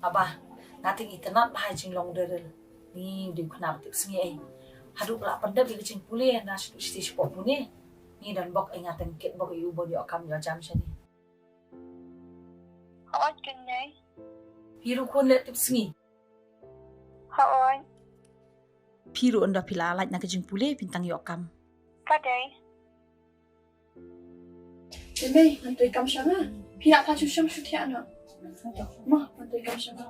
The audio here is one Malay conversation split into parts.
Abah, nating itenat lah jing long derel. Ni di kenal tip sengi Haduk lah pada bi jing pulih na sti sport puni. Ni dan bok ingatan kit bok yu bo dio kam yo jam shani. Hỏi kinh nhảy. Piru kun le tip sengi. Hỏi. Piru anda pila alat na jing pulih bintang yo kam. Cái đấy. Chị My, mình tùy cầm sẵn á. Khi nào ta chú sông chú thiện nữa. Mà, mình tùy cầm sẵn á.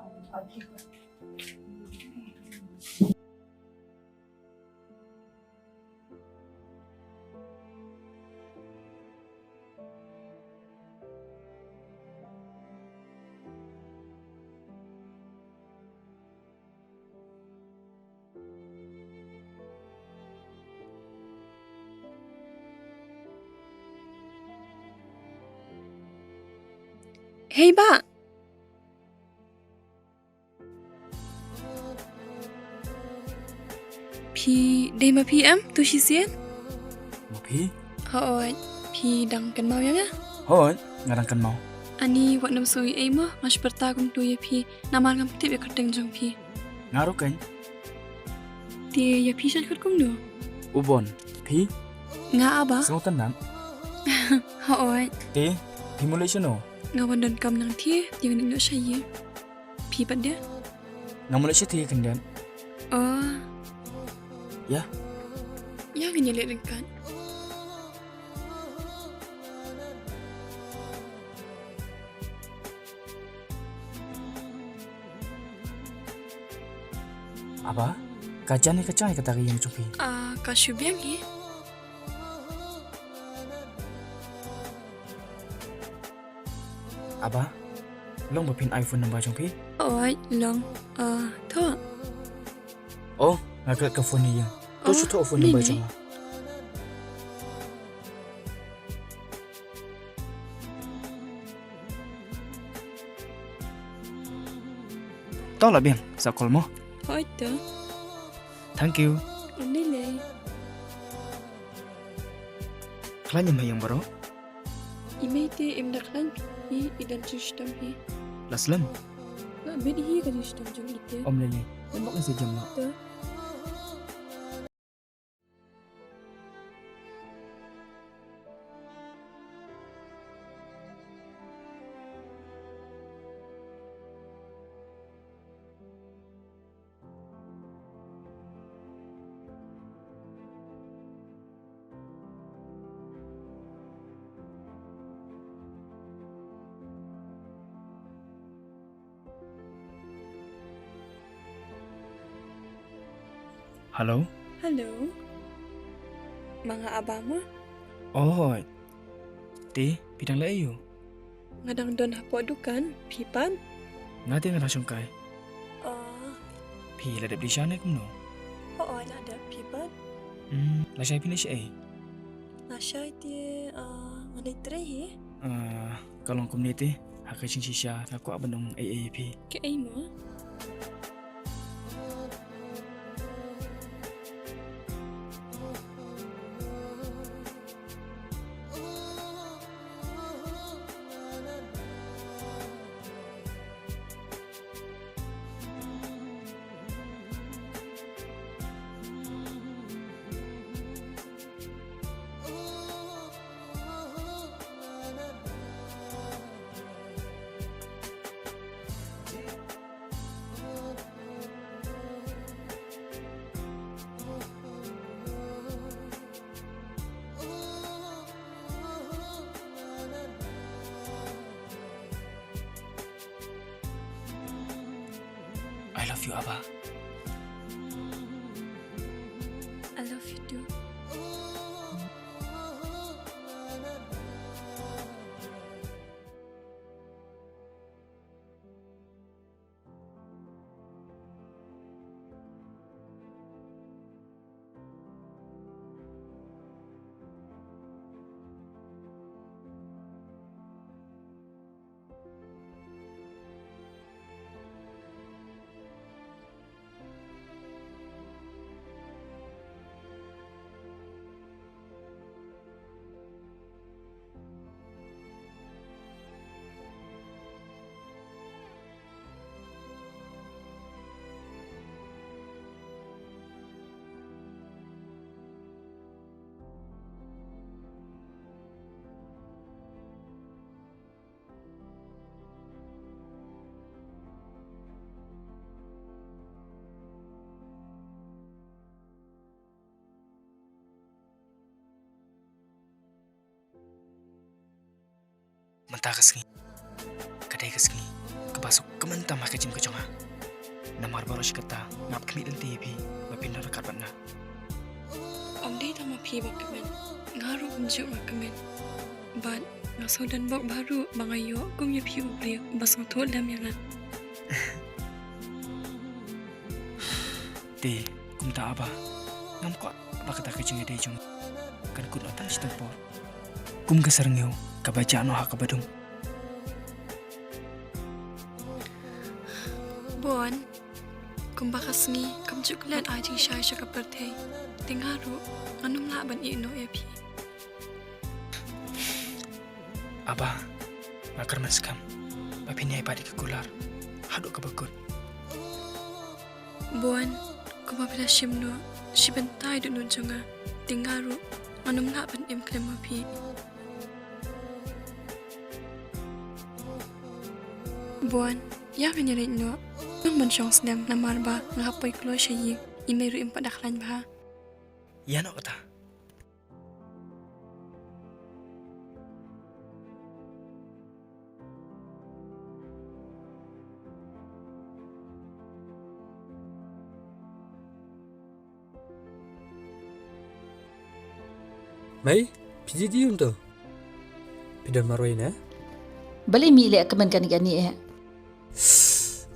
Hei ba, Phi đây mà Phi em, tôi chỉ xiên. Mau Phi? Hỏi, Phi đang cần mau ya? Hoi, ngadangkan mau. Ani wak nam sui ay mo, mas bertagum tu ya Phi, naman ngam tip ya kerteng jong Phi. Ngaruh kan? Ti ya Phi shan kut kung do. Ubon, Phi? Nga aba? Semua tenang. Hỏi, Ti, Phi mulai sino. nga wandan kam nang ti, yang ning no shay. Phi pat dia? Nga mulai siya ti kendan. Oh. Ya. Ya ganyan lihat kan. Apa? Kajian ni kacang kata yang cupi. Kasyubiang hi. Apa? Long berpin iPhone nambah cupi? Oi, long. Tho. Oh, ngagak ke phone ni ya. Tu Oh, cuto phone ni nambah ni. cupi. Tahu lah biang, sakol mo. Hỏi tớ. Thank you. Ini le. Kelanya mah yang baru. Imei te em dak lan hi idan system hi. Laslam. Na bedi hi ka system jong ite. Om lele. Tembok ni sejam nak. Tớ. Halo. Halo. Mga abama, Oh. Ti, bidang layu. ngadang don hapo dukan, pipan. Ngati nga langsung kai. Pi Pi ladap di sana kumno. oo na ada pipan. Lasai pilih si Nasya ite ngalay tre hi. Kalau community, hak sing sisya aku abandong AAP. Ke ay mo. I love you, Abah. I love you too. kata kesengi. Kadai kesengi. Kebasuk kementam hakajim keconga. Namar baros kata ngap kami lenti pi bapin rakat batna. Om di tama pi bak kemen. Ngaru kumjuk bak kemen. Bat ngaso dan bok baru bangayo kum ya pi ubli bas ngotot dam yang. Te kum ta aba. Ngam ko bakata kecing dei jung. Kan kun ata stempor. Kum kesarngeu kabaca no hakabadung. Bon, kum bakas ngi kam cuklat aji syai syaka pertei. Tingaru anum la ban ino ya pi. Aba, bakar maskam. Bapin ai padi kekular. Haduk kabakut. Bon, kum babila shimno, shibentai du nunjunga. Tingaru anum la ban im klem pi. Bon, ya menyerit no. Nang mensyong sedang namar ba ngapai keluar syayi. Imeru impak daklan ba. Ya no kata. Mai, PGD untuk pidan marwain eh? Bali mi le kemen kan gani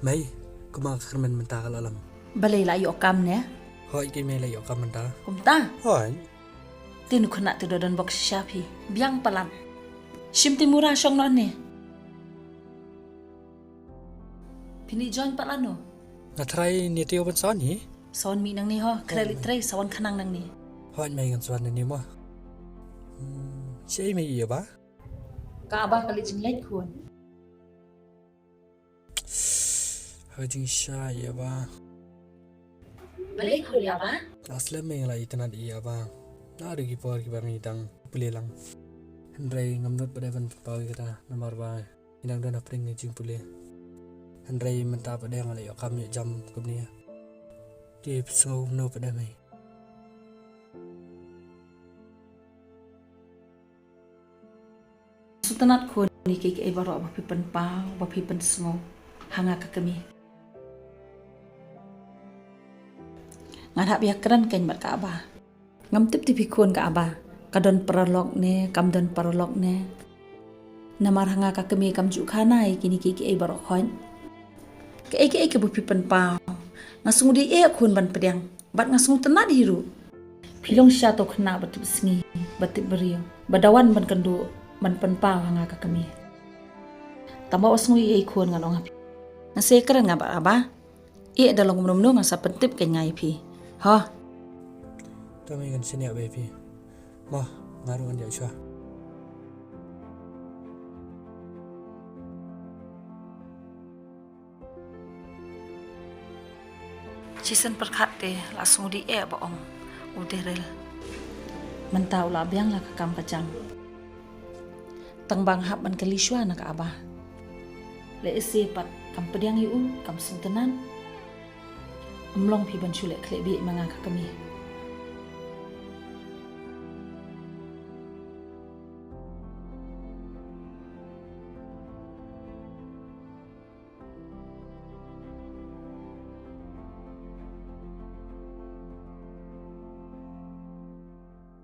Mai, kumang kermen mentakal alam. Bali la yo kam ne. Hoi ke mai layo kam mentah. Kumta. Hoi, Tinu kena tu dan box syapi. Biang pelan. Shim timura syong non ne. Pini join palano. ngatrai ni tio ban son ni. Sawan mi nang ni ho. Krelit tray sawan kanang nang ni. Hoi mai ngan suan ni mo. Sei mai iya ba? Ka abah kali jing lait kun. Hoi jing sha iya ba. Balik kuli abah. Aslam mai la itanat iya ba. Na ru ki por ki ba mi dang pulelang. Hendrai ngamnut pada ban pau kita nomor ba. Inang dan apring ni jing pule. Hendrai menta pada yang la yo kam ni jam kumni. Di so no pada mai. Sutanat kun ni kiki barok bapi penpau, bapi pensmo. Hanga ka kami. Ngadap ya keren kan bat ka abah. Ngam tip tipi kun ka abah. Kadon perolok ne, kam don perolok ne. Namar hanga ka kami kam juk kanai kini kiki barok hon. Ke bapi penpau. Ngasung di kun ban pedang. Bat ngasung tenat hiru. Pilong syato kena batip sengi, batip beriyo. Badawan ban kendu ban penpau hanga ka kami. Tambah wasngu kun ngalong api. Nasi keren ngapa abah? Dalam menung ngasa pentip kan ngai pi. Ha, Kami kan sini ya baby. Mah, ngaruh kan dia usah. Cisen perkat deh langsung di boong. Uderel. Mentau lah biang lah kakam kacang. Tengbang hap ban keliswa nak abah. Le isi pat kam pediang yu kam sungtenan. Umlong pi ban chulek klek bi mangaka kami.